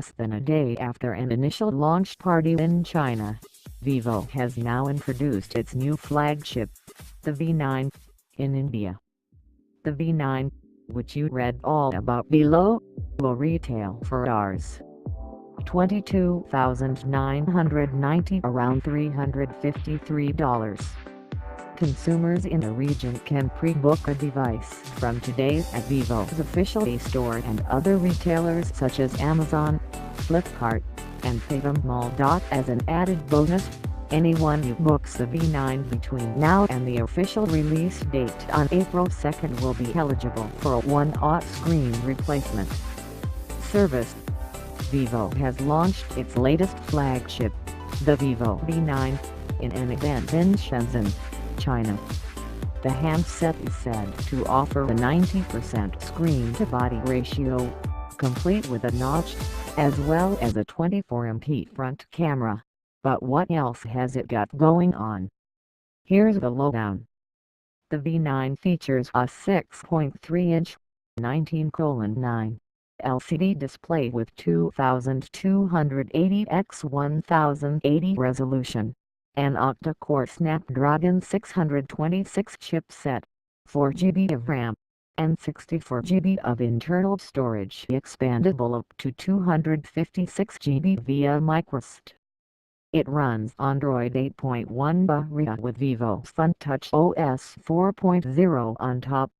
less than a day after an initial launch party in China, Vivo has now introduced its new flagship, the V9, in India. The V9, which you read all about below, will retail for Rs. 22,990, around $353. Consumers in the region can pre-book a device from today at Vivo's official e-store and other retailers such as Amazon, Flipkart, and Mall. As an added bonus, anyone who books the V9 between now and the official release date on April 2nd will be eligible for a one-off screen replacement service. Vivo has launched its latest flagship, the Vivo V9, in an event in Shenzhen, China. The handset is said to offer a 90% screen-to-body ratio, complete with a notch, as well as a 24MP front camera. But what else has it got going on? Here's the lowdown. The V9 features a 6.3-inch 19:9 LCD display with 2280 x 1080 resolution, an octa-core Snapdragon 626 chipset, 4GB of RAM, and 64GB of internal storage, expandable up to 256GB via microSD. It runs Android 8.1 Barria with Vivo's FunTouch OS 4.0 on top.